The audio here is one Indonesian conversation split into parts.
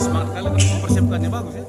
Semangat kali mempersiapkannya bagus ya.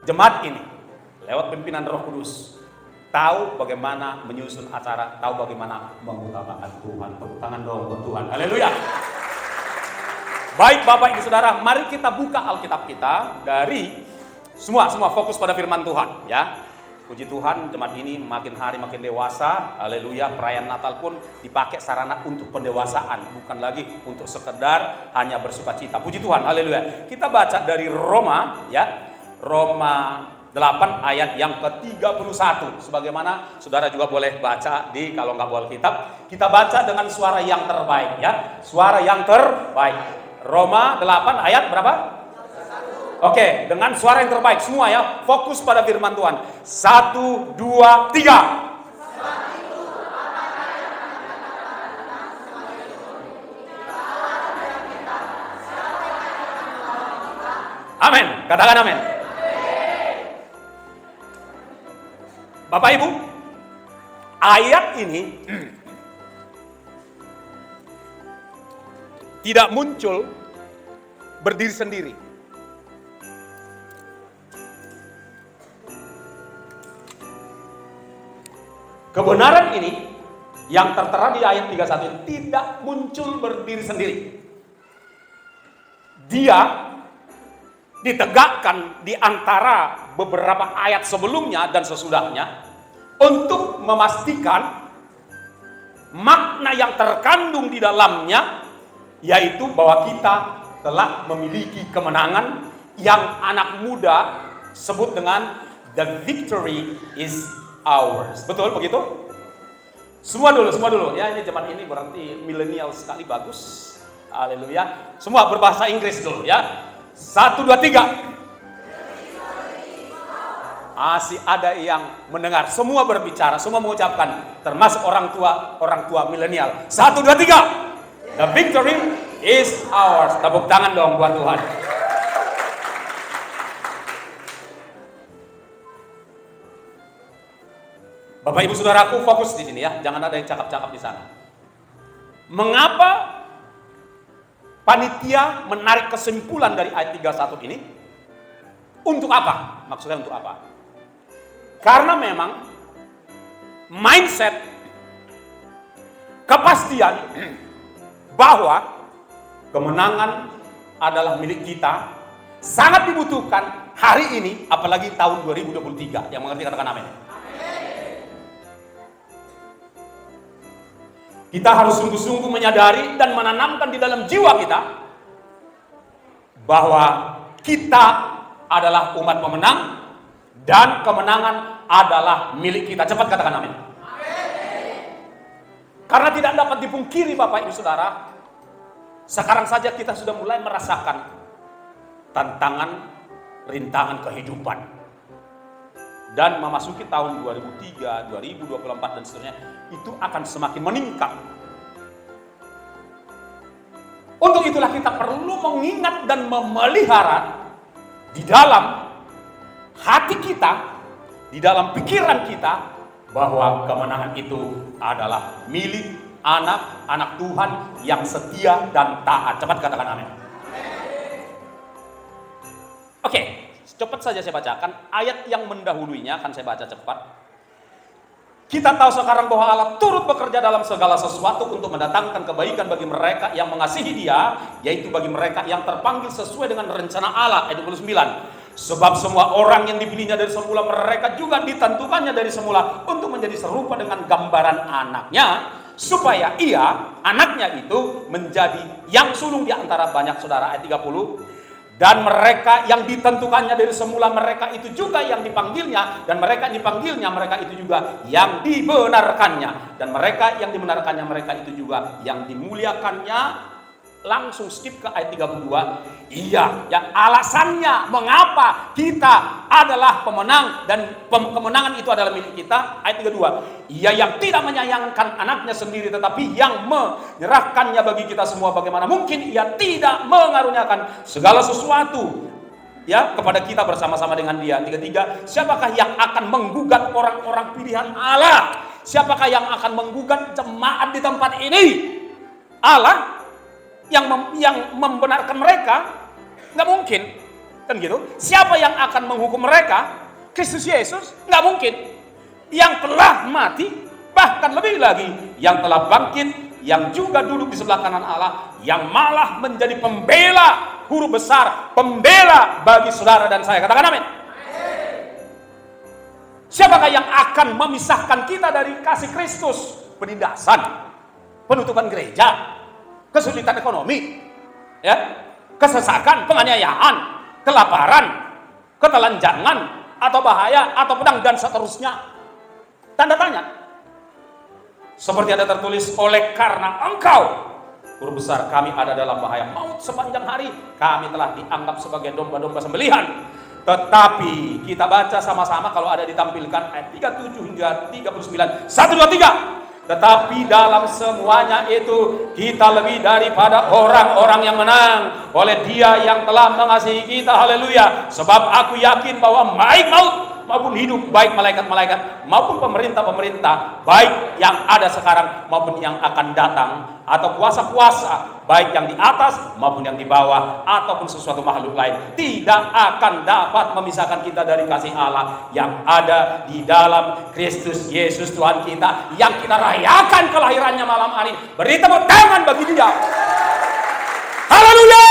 Jemaat ini lewat pimpinan Roh Kudus tahu bagaimana menyusun acara, tahu bagaimana mengutamakan Tuhan. Tepuk tangan dong buat Tuhan. Haleluya. Baik Bapak Ibu Saudara, mari kita buka Alkitab kita dari semua fokus pada firman Tuhan ya. Puji Tuhan, jemaat ini makin hari makin dewasa. Haleluya. Perayaan Natal pun dipakai sarana untuk pendewasaan, bukan lagi untuk sekedar hanya bersukacita. Puji Tuhan. Haleluya. Kita baca dari Roma ya. Roma 8 ayat yang ke-31. Sebagaimana saudara juga boleh baca di kalau nggak bawa Alkitab, kita baca dengan suara yang terbaik ya. Suara yang terbaik. Roma 8 ayat berapa? Oke, dengan suara yang terbaik semua ya. Fokus pada firman Tuhan. 1, 2, 3. Amin. Katakan amin. Bapak Ibu, ayat ini tidak muncul berdiri sendiri. Kebenaran ini yang tertera di ayat 31 tidak muncul berdiri sendiri. Dia ditegakkan di antara beberapa ayat sebelumnya dan sesudahnya untuk memastikan makna yang terkandung di dalamnya, yaitu bahwa kita telah memiliki kemenangan yang anak muda sebut dengan the victory is ours. Betul begitu? Semua dulu. Ya, ini zaman ini berarti milenial sekali, bagus. Haleluya. Semua berbahasa Inggris dulu ya. 1, 2, 3. Masih ada yang mendengar. Semua berbicara, semua mengucapkan, termasuk orang tua milenial. 1, 2, 3. The victory is ours. Tepuk tangan dong buat Tuhan. Bapak Ibu Saudaraku, fokus di sini ya. Jangan ada yang cakap-cakap di sana. Mengapa panitia menarik kesimpulan dari ayat 31 ini? Untuk apa? Maksudnya untuk apa? Karena memang mindset, kepastian bahwa kemenangan adalah milik kita sangat dibutuhkan hari ini, apalagi tahun 2023. Yang mengerti katakan amin. Kita harus sungguh-sungguh menyadari dan menanamkan di dalam jiwa kita bahwa kita adalah umat pemenang dan kemenangan adalah milik kita. Cepat katakan amin. Karena tidak dapat dipungkiri Bapak Ibu Saudara, sekarang saja kita sudah mulai merasakan tantangan, rintangan kehidupan. Dan memasuki tahun 2003, 2024 dan seterusnya, itu akan semakin meningkat. Untuk itulah kita perlu mengingat dan memelihara di dalam hati kita, di dalam pikiran kita, bahwa kemenangan itu adalah milik anak-anak Tuhan yang setia dan taat. Cepat katakan amin. Oke. Cepat saja saya bacakan ayat yang mendahulunya, akan saya baca cepat. Kita tahu sekarang bahwa Allah turut bekerja dalam segala sesuatu untuk mendatangkan kebaikan bagi mereka yang mengasihi Dia, yaitu bagi mereka yang terpanggil sesuai dengan rencana Allah. Ayat 29. Sebab semua orang yang dipilihnya dari semula, mereka juga ditentukannya dari semula untuk menjadi serupa dengan gambaran anaknya, supaya ia, anaknya itu, menjadi yang sulung di antara banyak saudara. Ayat 30. Dan mereka yang ditentukannya dari semula, mereka itu juga yang dipanggilnya. Dan mereka yang dipanggilnya, mereka itu juga yang dibenarkannya. Dan mereka yang dibenarkannya, mereka itu juga yang dimuliakannya. Langsung skip ke ayat 32. Iya, yang alasannya mengapa kita adalah pemenang dan kemenangan itu adalah milik kita. Ayat 32. Ia yang tidak menyayangkan anaknya sendiri, tetapi yang menyerahkannya bagi kita semua. Bagaimana mungkin ia tidak mengaruniakan segala sesuatu ya kepada kita bersama-sama dengan Dia. 33. Siapakah yang akan menggugat orang-orang pilihan Allah? Siapakah yang akan menggugat jemaat di tempat ini? Allah yang membenarkan mereka? Nggak mungkin, kan gitu. Siapa yang akan menghukum mereka? Kristus Yesus? Nggak mungkin. Yang telah mati, bahkan lebih lagi yang telah bangkit, yang juga duduk di sebelah kanan Allah, yang malah menjadi pembela, huruf besar, pembela bagi saudara dan saya. Katakan amin. Siapakah yang akan memisahkan kita dari kasih Kristus? Penindasan, penutupan gereja, kesulitan ekonomi, ya, kesesakan, penganiayaan, kelaparan, ketelanjangan, atau bahaya, atau pedang, dan seterusnya. Tanda tanya. Seperti ada tertulis, oleh karena engkau, huruf besar, kami ada dalam bahaya maut sepanjang hari. Kami telah dianggap sebagai domba-domba sembelihan. Tetapi kita baca sama-sama kalau ada ditampilkan ayat 37 hingga 39. 1, 2, 3. Tetapi dalam semuanya itu kita lebih daripada orang-orang yang menang oleh Dia yang telah mengasihi kita. Haleluya. Sebab aku yakin bahwa baik maut maupun hidup, baik malaikat-malaikat maupun pemerintah-pemerintah, baik yang ada sekarang maupun yang akan datang, atau kuasa-kuasa, baik yang di atas maupun yang di bawah, ataupun sesuatu makhluk lain, tidak akan dapat memisahkan kita dari kasih Allah yang ada di dalam Kristus Yesus Tuhan kita, yang kita rayakan kelahirannya malam hari. Beri tepuk tangan bagi Dia. Haleluya.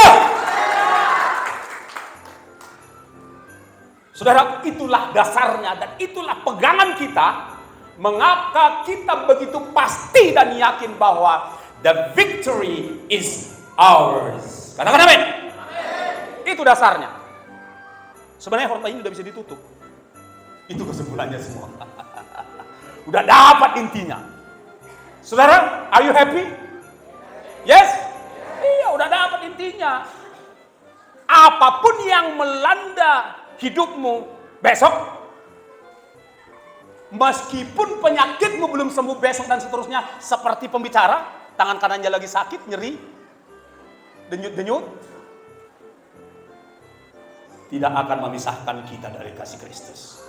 Saudara, itulah dasarnya dan itulah pegangan kita. Mengapa kita begitu pasti dan yakin bahwa the victory is ours. Katakan amin. Itu dasarnya. Sebenarnya khotbah ini udah bisa ditutup. Itu kesimpulannya semua. Udah dapat intinya. Saudara, are you happy? Yes? Iya, udah dapat intinya. Apapun yang melanda hidupmu besok, meskipun penyakitmu belum sembuh besok dan seterusnya, seperti pembicara, tangan kanannya lagi sakit, nyeri, denyut-denyut, tidak akan memisahkan kita dari kasih Kristus.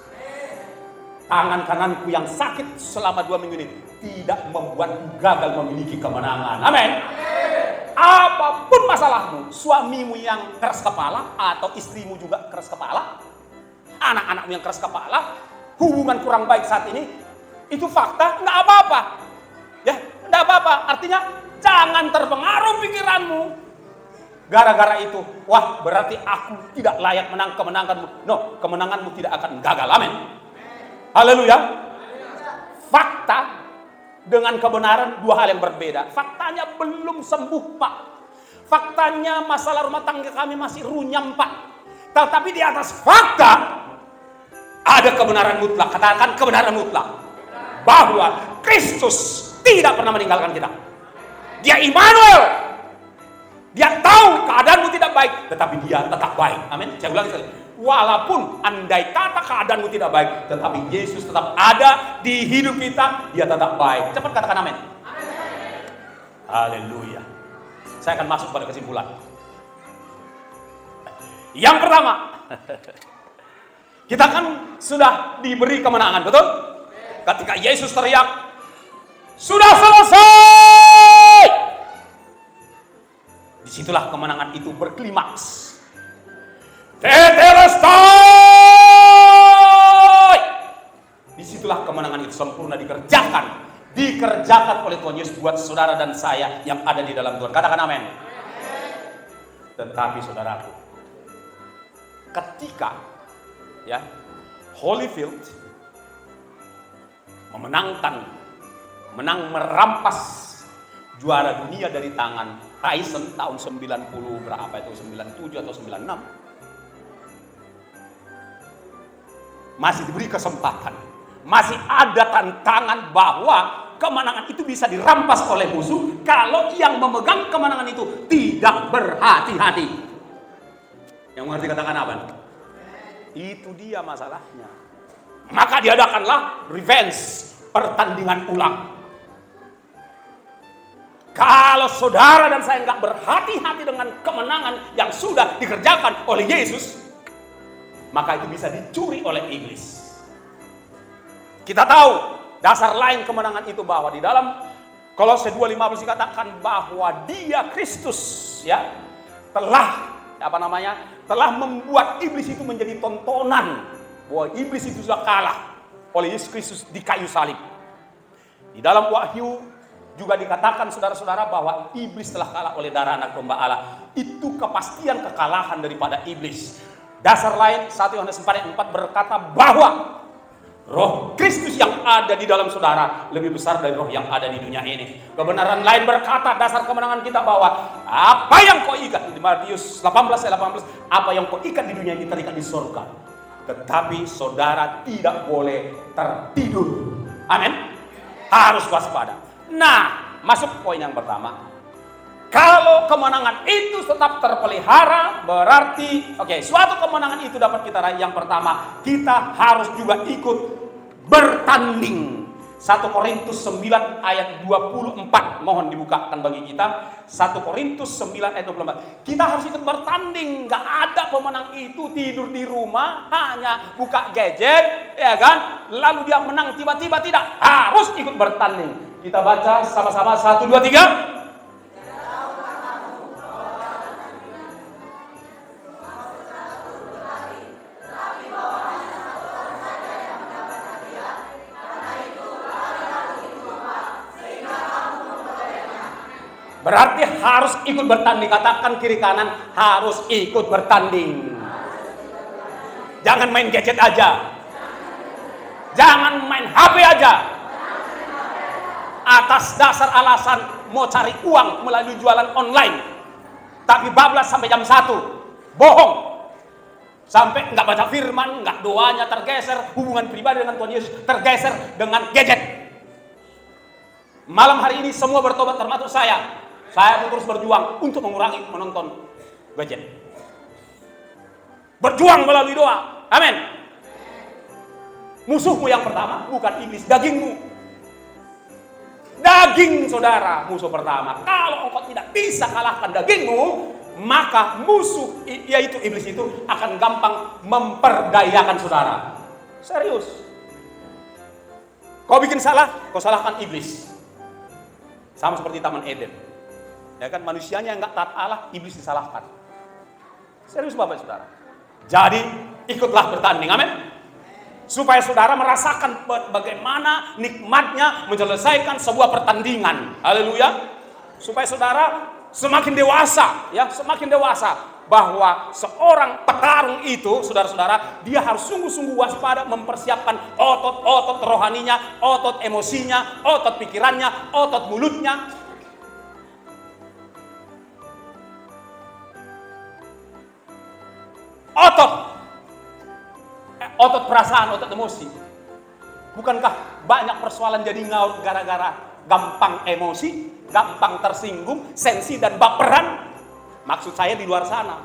Tangan kananku yang sakit selama 2 minggu ini tidak membuatku gagal memiliki kemenangan. Amin. Apapun masalahmu, suamimu yang keras kepala atau istrimu juga keras kepala, anak-anakmu yang keras kepala, hubungan kurang baik saat ini, itu fakta, nggak apa-apa. Ya, nggak apa-apa. Artinya jangan terpengaruh pikiranmu. Gara-gara itu, wah berarti aku tidak layak menang kemenanganmu. No, kemenanganmu tidak akan gagal. Amin. Haleluya. Fakta dengan kebenaran dua hal yang berbeda. Faktanya belum sembuh, Pak. Faktanya masalah rumah tangga kami masih runyam, Pak. Tetapi di atas fakta ada kebenaran mutlak. Katakan kebenaran mutlak. Bahwa Kristus tidak pernah meninggalkan kita. Dia Immanuel. Dia tahu keadaanmu tidak baik, tetapi dia tetap baik. Amin. Saya ulang sekali. Walaupun andai kata keadaanmu tidak baik, tetapi Yesus tetap ada di hidup kita, dia tetap baik. Cepat katakan amin. Haleluya. Saya akan masuk pada kesimpulan. Yang pertama, kita kan sudah diberi kemenangan, betul? Ketika Yesus teriak, sudah selesai. Disitulah kemenangan itu berklimaks. Tetelestai. Disitulah kemenangan itu sempurna dikerjakan oleh Tuhan Yesus buat saudara dan saya yang ada di dalam Tuhan. Katakan amin. Tetapi saudaraku, ketika ya Holyfield merampas juara dunia dari tangan Tyson tahun 90 berapa itu, 97 atau 96, masih diberi kesempatan, masih ada tantangan bahwa kemenangan itu bisa dirampas oleh musuh kalau yang memegang kemenangan itu tidak berhati-hati. Yang mengerti katakan apa? Itu dia masalahnya. Maka diadakanlah revenge, pertandingan ulang. Kalau saudara dan saya nggak berhati-hati dengan kemenangan yang sudah dikerjakan oleh Yesus, maka itu bisa dicuri oleh iblis. Kita tahu dasar lain kemenangan itu bahwa di dalam Kolose 2:15 dikatakan bahwa Dia Kristus ya telah membuat iblis itu menjadi tontonan, bahwa iblis itu sudah kalah oleh Yesus Kristus di kayu salib. Di dalam Wahyu juga dikatakan saudara-saudara bahwa iblis telah kalah oleh darah anak domba Allah. Itu kepastian kekalahan daripada iblis. Dasar lain 1 Yohanes 4:4 berkata bahwa roh Kristus yang ada di dalam saudara lebih besar dari roh yang ada di dunia ini. Kebenaran lain berkata dasar kemenangan kita bahwa apa yang kau ikat di Matius 18:18, apa yang kau ikat di dunia ini terikat di surga. Tetapi saudara tidak boleh tertidur. Amin. Harus waspada. Nah, masuk poin yang pertama. Kalau kemenangan itu tetap terpelihara, berarti suatu kemenangan itu dapat kita raih. Yang pertama, kita harus juga ikut bertanding. 1 Korintus 9 ayat 24. Mohon dibukakan bagi kita. 1 Korintus 9 ayat 24. Kita harus ikut bertanding. Gak ada pemenang itu tidur di rumah, hanya buka gadget, ya kan? Lalu dia menang tiba-tiba, tidak. Harus ikut bertanding. Kita baca sama-sama 1, 2, 3. Berarti harus ikut bertanding. Katakan kiri kanan, harus ikut bertanding. Jangan main gadget aja. Jangan main HP aja. Atas dasar alasan mau cari uang melalui jualan online. Tapi bablas sampai jam 1. Bohong. Sampai nggak baca firman, nggak doanya tergeser, hubungan pribadi dengan Tuhan Yesus tergeser dengan gadget. Malam hari ini semua bertobat termasuk saya. Saya pun terus berjuang untuk mengurangi menonton gadget. Berjuang melalui doa. Amin. Musuhmu yang pertama bukan iblis, dagingmu. Daging, saudara, musuh pertama. Kalau engkau tidak bisa kalahkan dagingmu, maka musuh, yaitu iblis itu, akan gampang memperdayakan saudara. Serius. Kau bikin salah, kau salahkan iblis. Sama seperti Taman Eden. Ya kan, manusianya yang nggak taat Allah, iblis disalahkan. Serius Bapak Saudara. Jadi, ikutlah bertanding. Amin. Supaya saudara merasakan bagaimana nikmatnya menyelesaikan sebuah pertandingan. Haleluya. Supaya saudara semakin dewasa, ya, semakin dewasa, bahwa seorang petarung itu, saudara-saudara, dia harus sungguh-sungguh waspada mempersiapkan otot-otot rohaninya, otot emosinya, otot pikirannya, otot mulutnya. Otot perasaan, otot emosi. Bukankah banyak persoalan jadi ngaur gara-gara gampang emosi, gampang tersinggung, sensi dan baperan? Maksud saya di luar sana.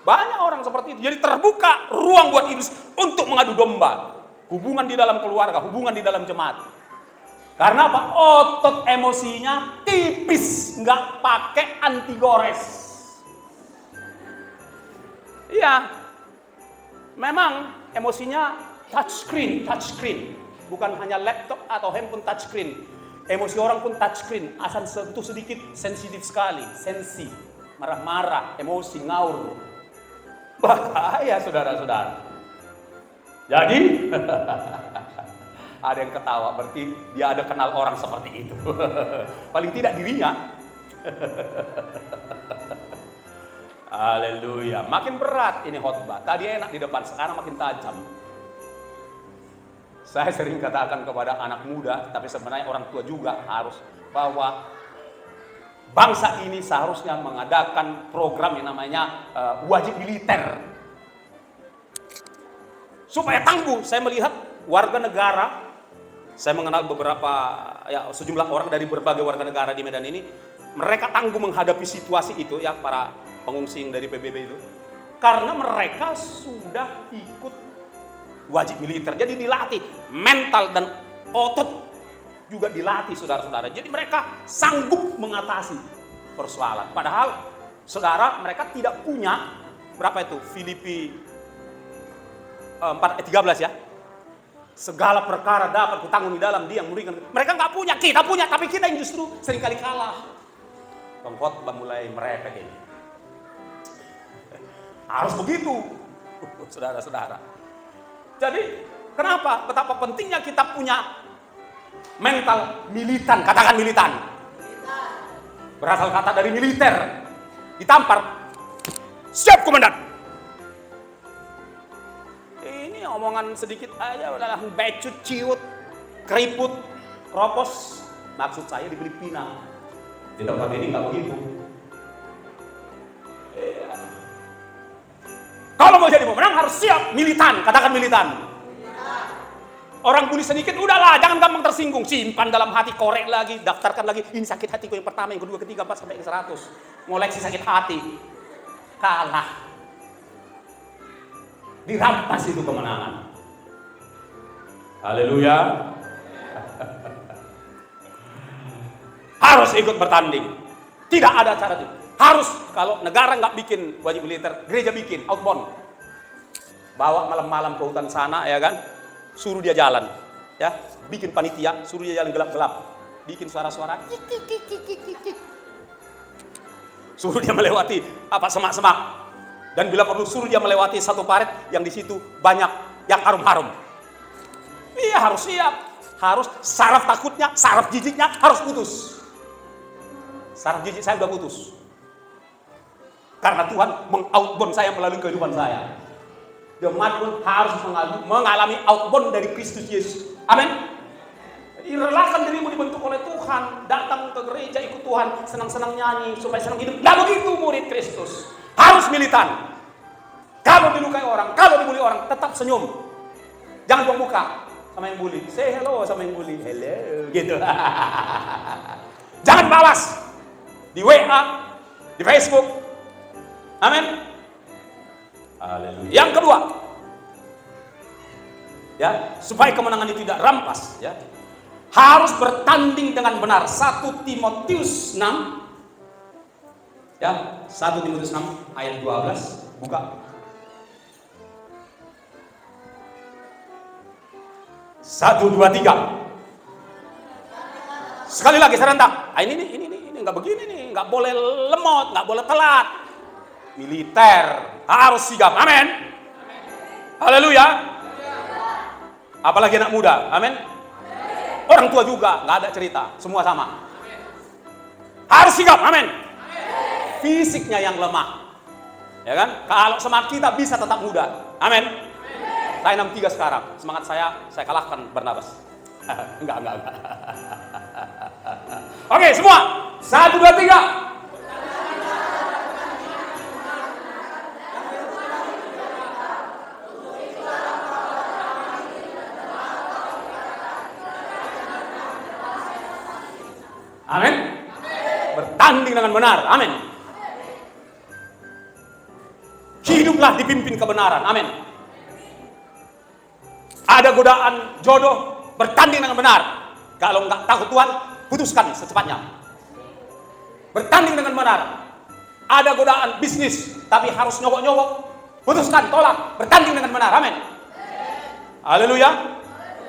Banyak orang seperti itu. Jadi terbuka ruang buat iblis untuk mengadu domba. Hubungan di dalam keluarga, hubungan di dalam jemaat. Karena apa? Otot emosinya tipis, nggak pakai anti gores. Iya. Memang emosinya touchscreen, bukan hanya laptop atau handphone touchscreen. Emosi orang pun touchscreen, asal sentuh sedikit sensitif sekali, sensi, marah-marah, emosi, ngaur. Bahaya saudara-saudara. Jadi ada yang ketawa, berarti dia ada kenal orang seperti itu. Paling tidak dirinya. Haleluya. Makin berat ini khotbah. Tadi enak di depan, sekarang makin tajam. Saya sering katakan kepada anak muda, tapi sebenarnya orang tua juga harus, bahwa bangsa ini seharusnya mengadakan program yang namanya wajib militer. Supaya tangguh. Saya melihat warga negara, saya mengenal beberapa, ya, sejumlah orang dari berbagai warga negara di Medan ini, mereka tangguh menghadapi situasi itu, ya, para pengungsi dari PBB itu, karena mereka sudah ikut wajib militer. Jadi dilatih mental dan otot juga dilatih, saudara-saudara. Jadi mereka sanggup mengatasi persoalan. Padahal saudara, mereka tidak punya, berapa itu, Filipi 4:13 ya, segala perkara dapat kutanggung di dalam Dia yang memberikan. Mereka nggak punya, kita punya, tapi kita yang justru seringkali kalah. Khotbah mulai merepek ini. Harus begitu, saudara-saudara. Jadi, kenapa? Betapa pentingnya kita punya mental militan. Katakan militan. Berasal kata dari militer. Ditampar. Siap komandan. Ini omongan sedikit aja udah becut, ciut, keriput, kropos. Maksud saya di Filipina. Di tempat ini nggak begitu. Kalau mau jadi pemenang harus siap, militan. Katakan militan. Orang bully sedikit, udahlah, jangan gampang tersinggung. Simpan dalam hati, korek lagi, daftarkan lagi. Ini sakit hatiku yang pertama, yang kedua, ketiga, 4 sampai 100. Ngoleksi sakit hati. Kalah. Dirampas itu kemenangan. Haleluya. Harus ikut bertanding. Tidak ada cara itu. Harus, kalau negara nggak bikin wajib militer, gereja bikin, outbound. Bawa malam-malam ke hutan sana, ya kan? Suruh dia jalan, ya. Bikin panitia, suruh dia jalan gelap-gelap. Bikin suara-suara, suruh dia melewati semak-semak. Dan bila perlu suruh dia melewati satu parit yang di situ banyak yang harum-harum. Iya, harus siap. Harus, saraf takutnya, saraf jijiknya harus putus. Saraf jijik saya udah putus. Karena Tuhan meng-outbound saya melalui kehidupan saya. Jemaat pun harus mengalami outbound dari Kristus Yesus. Amin. Relakan dirimu dibentuk oleh Tuhan, datang ke gereja ikut Tuhan, senang-senang nyanyi supaya senang hidup. Tidak begitu murid Kristus. Harus militan. Kalau dilukai orang, kalau dibully orang, tetap senyum. Jangan buang muka sama yang bully. Say hello sama yang bully. Hello gitu. Jangan balas di WA, di Facebook. Amin. Haleluya. Yang kedua, ya, supaya kemenangan itu tidak rampas, ya, harus bertanding dengan benar. 1 Timotius 6, ya, 1 Timotius 6 ayat 12, buka. 1, 2, 3. Sekali lagi serentak. Ini nggak begini nih, nggak boleh lemot, nggak boleh telat. Militer harus sigap. Amin. Haleluya. Apalagi anak muda. Amin. Orang tua juga nggak ada cerita, semua sama. Harus sigap. Amin. Fisiknya yang lemah, ya kan? Kalau semangat kita bisa tetap muda. Amin. Saya 63 sekarang, semangat saya kalahkan Barnabas. Enggak. Oke, semua. 1, 2, 3. Amin. Bertanding dengan benar. Amin. Hiduplah dipimpin kebenaran. Amin. Ada godaan jodoh, bertanding dengan benar. Kalau enggak takut Tuhan, putuskan secepatnya. Bertanding dengan benar. Ada godaan bisnis, tapi harus nyogok-nyogok, putuskan, tolak. Bertanding dengan benar. Amin. Haleluya.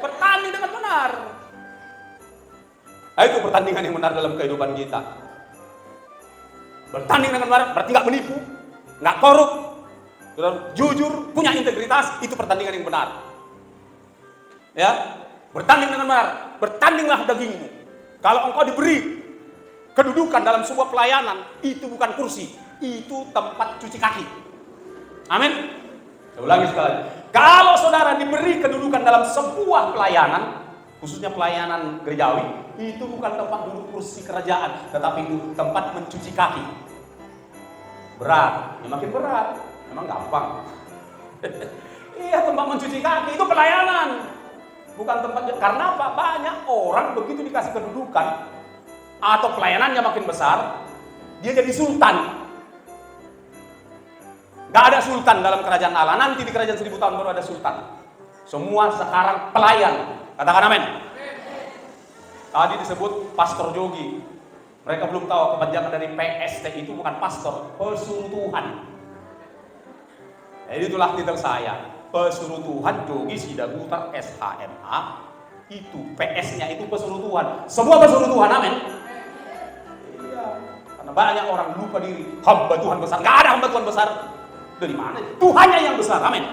Bertanding dengan benar. Itu pertandingan yang benar dalam kehidupan kita. Bertanding dengan benar, berarti nggak menipu, nggak korup, jujur, punya integritas. Itu pertandingan yang benar. Ya, bertanding dengan benar. Bertandinglah dagingmu. Kalau engkau diberi kedudukan dalam sebuah pelayanan, itu bukan kursi, itu tempat cuci kaki. Amin. Saya ulangi sekali lagi. Kalau saudara diberi kedudukan dalam sebuah pelayanan, khususnya pelayanan gerejawi, itu bukan tempat duduk kursi kerajaan, tetapi itu tempat mencuci kaki. Berat, ya makin berat. Memang gampang. Iya, tempat mencuci kaki itu pelayanan. Bukan tempatnya. Karena apa? Banyak orang begitu dikasih kedudukan atau pelayanannya makin besar, dia jadi sultan. Gak ada sultan dalam kerajaan Allah. Nanti di kerajaan 1000 tahun baru ada sultan. Semua sekarang pelayan. Katakan amin. Tadi disebut Pastor Jogi. Mereka belum tahu kepanjangan dari PST itu bukan pastor, pesuruh Tuhan. Jadi itulah titel saya. Pesuruh Tuhan Jogi Sidaputra SHMA. Itu PS-nya itu pesuruh Tuhan. Semua pesuruh Tuhan, amin. Iya, karena banyak orang lupa diri. Hamba Tuhan besar. Gak ada hamba Tuhan besar. Dari mana? Tuhannya yang besar, amin.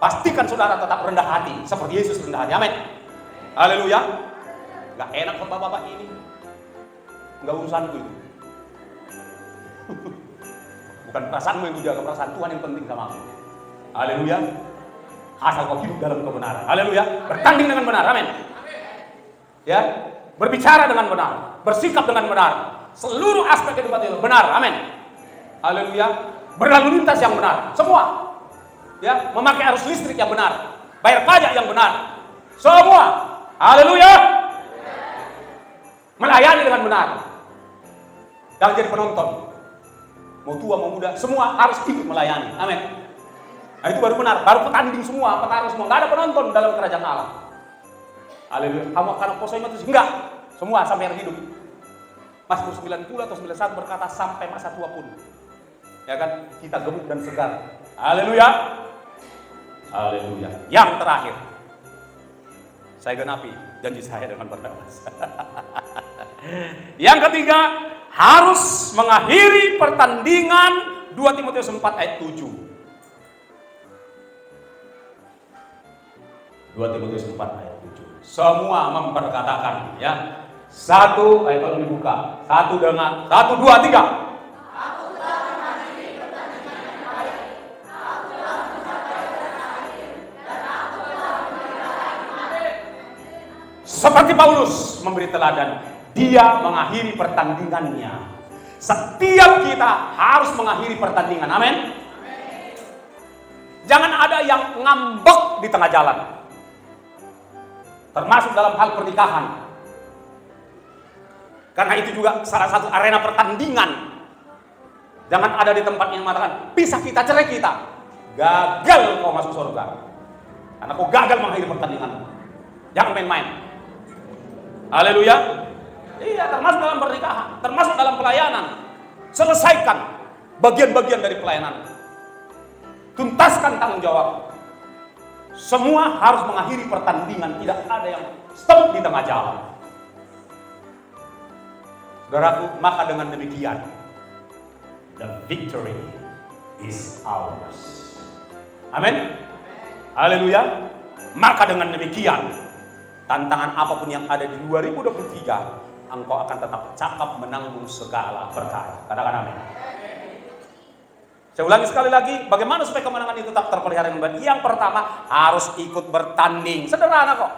Pastikan saudara tetap rendah hati seperti Yesus rendah hati, amin. Haleluya. Gak enak bapak-bapak ini. Gak urusanku itu. Bukan perasaanmu yang dijaga, perasaan Tuhan yang penting sama aku. Haleluya. Asal kau hidup dalam kebenaran. Haleluya. Bertanding dengan benar. Amin. Ya, berbicara dengan benar, bersikap dengan benar. Seluruh aspek kehidupan itu benar. Amin. Haleluya. Berlalu lintas yang benar. Semua. Ya, memakai arus listrik yang benar. Bayar pajak yang benar. Semua. Haleluya. Melayani dengan benar. Jangan jadi penonton. Mau tua, mau muda, semua harus ikut melayani. Amin. Nah, itu baru benar, baru petanding semua, petarung semua. Nggak ada penonton dalam kerajaan Allah. Haleluya. Kamu akan posoi mati? Enggak. Semua sampai akhir hidup. Mazmur 90 atau 91 berkata sampai masa tua pun. Ya kan? Kita gemuk dan segar. Haleluya. Haleluya. Yang terakhir. Saya genapi janji saya dengan Barnabas. Yang ketiga, harus mengakhiri pertandingan 2 Timotius 4 ayat 7. 2 Timotius 4 ayat 7. Semua memperkatakan, ya. Satu, ayat kalau dibuka. Satu, 2, 3. Seperti Paulus memberi teladan, dia mengakhiri pertandingannya. Setiap kita harus mengakhiri pertandingan. Amin. Jangan ada yang ngambek di tengah jalan. Termasuk dalam hal pernikahan. Karena itu juga salah satu arena pertandingan. Jangan ada di tempat yang mengatakan, pisah kita, cerai kita. Gagal kau masuk surga. Karena kau gagal mengakhiri pertandingan. Jangan main-main. Haleluya. Iya, termasuk dalam pernikahan, termasuk dalam pelayanan. Selesaikan bagian-bagian dari pelayanan. Tuntaskan tanggung jawab. Semua harus mengakhiri pertandingan, tidak ada yang stop di tengah jalan. Saudaraku, maka dengan demikian, the victory is ours. Amin. Haleluya. Maka dengan demikian, tantangan apapun yang ada di 2023, engkau akan tetap cakap menanggung segala perkara. Katakan amin. Saya ulangi sekali lagi, bagaimana supaya kemenangan itu tetap terpelihara dengan baik? Yang pertama, harus ikut bertanding. Sederhana kok.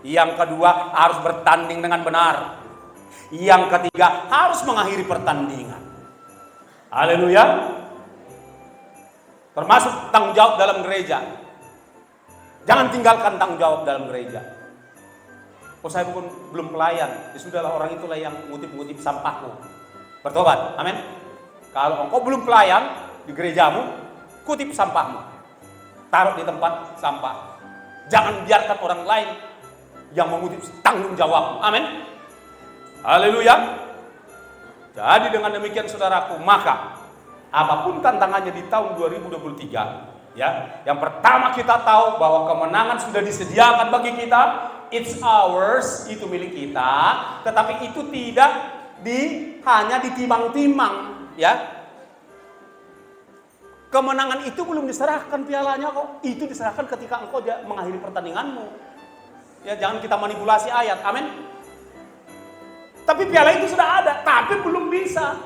Yang kedua, harus bertanding dengan benar. Yang ketiga, harus mengakhiri pertandingan. Haleluya. Termasuk tanggung jawab dalam gereja. Jangan tinggalkan tanggung jawab dalam gereja. Oh, saya pun belum pelayan. Ya sudahlah, orang itulah yang ngutip-ngutip sampahku. Bertobat. Amin. Kalau engkau belum pelayan di gerejamu, kutip sampahmu. Taruh di tempat sampah. Jangan biarkan orang lain yang mengutip tanggung jawabmu. Amin. Haleluya. Jadi dengan demikian saudaraku, maka apapun tantangannya di tahun 2023, ya, yang pertama kita tahu bahwa kemenangan sudah disediakan bagi kita. It's ours, itu milik kita. Tetapi itu tidak hanya ditimang-timang. Ya, kemenangan itu belum diserahkan pialanya kok. Itu diserahkan ketika engkau mengakhiri pertandinganmu. Ya, jangan kita manipulasi ayat. Amin. Tapi piala itu sudah ada, tapi belum bisa.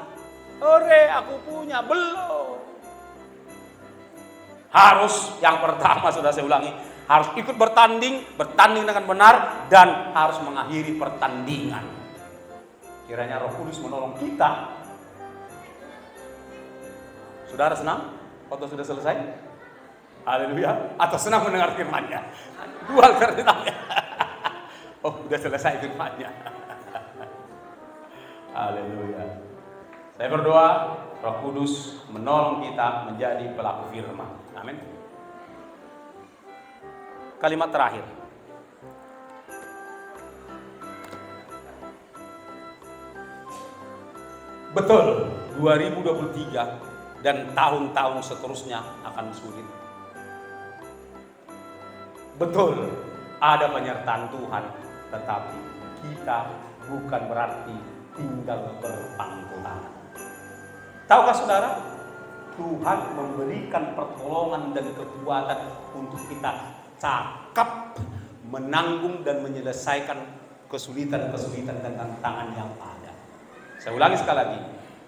Ore, aku punya, belum. Harus yang pertama, sudah saya ulangi, harus ikut bertanding dengan benar, dan harus mengakhiri pertandingan. Kiranya Roh Kudus menolong kita. Saudara senang? Atau sudah selesai? Haleluya. Atau senang mendengar firman-Nya? Dua alternatifnya. Oh, sudah selesai firman-Nya. Haleluya. Saya berdoa, Roh Kudus menolong kita menjadi pelaku firman. Amin. Kalimat terakhir. Betul, 2023 dan tahun-tahun seterusnya akan sulit. Betul, ada penyertaan Tuhan, tetapi kita bukan berarti tinggal berpangku tangan. Tahukah saudara, Tuhan memberikan pertolongan dan kekuatan untuk kita cakap menanggung dan menyelesaikan kesulitan-kesulitan dan tantangan yang ada. Saya ulangi sekali lagi.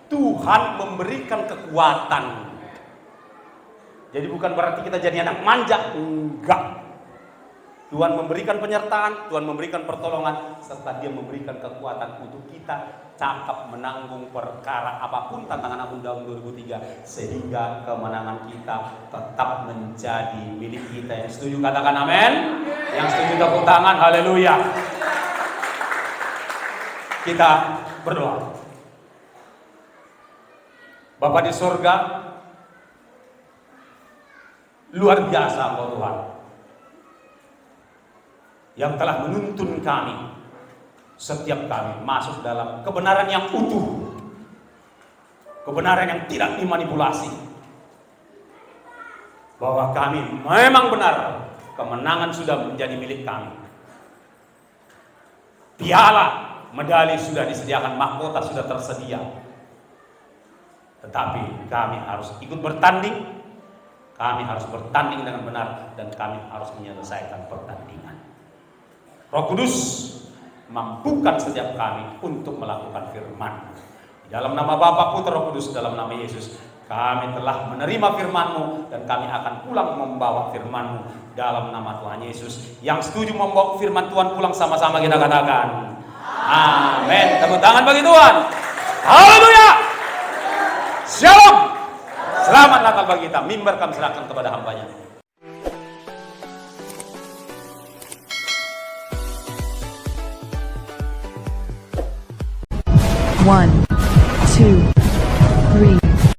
Tuhan memberikan kekuatan. Jadi bukan berarti kita jadi anak manja. Enggak. Tuhan memberikan penyertaan, Tuhan memberikan pertolongan, serta Dia memberikan kekuatan untuk kita cakap menanggung perkara apapun, tantangan apapun dalam 2003, sehingga kemenangan kita tetap menjadi milik kita. Yang setuju katakan amin. Yang setuju tepuk tangan. Haleluya. Kita berdoa. Bapa di surga, luar biasa Engkau Tuhan, yang telah menuntun kami, setiap kami masuk dalam kebenaran yang utuh, kebenaran yang tidak dimanipulasi, bahwa kami memang benar, kemenangan sudah menjadi milik kami. Piala, medali sudah disediakan, mahkota sudah tersedia. Tetapi kami harus ikut bertanding, kami harus bertanding dengan benar, dan kami harus menyelesaikan pertandingan. Roh Kudus, mampukan setiap kami untuk melakukan firman. Di dalam nama Bapa, Putra, Roh Kudus, dalam nama Yesus, Kami telah menerima firman-Mu dan kami akan pulang membawa firman-Mu dalam nama Tuhan Yesus. Yang setuju membawa firman Tuhan pulang, sama-sama kita katakan amin. Tepuk tangan bagi Tuhan. Haleluya. Shalom. Selamat Natal bagi kita. Mimbar kami serahkan kepada hamba-Nya. 1, 2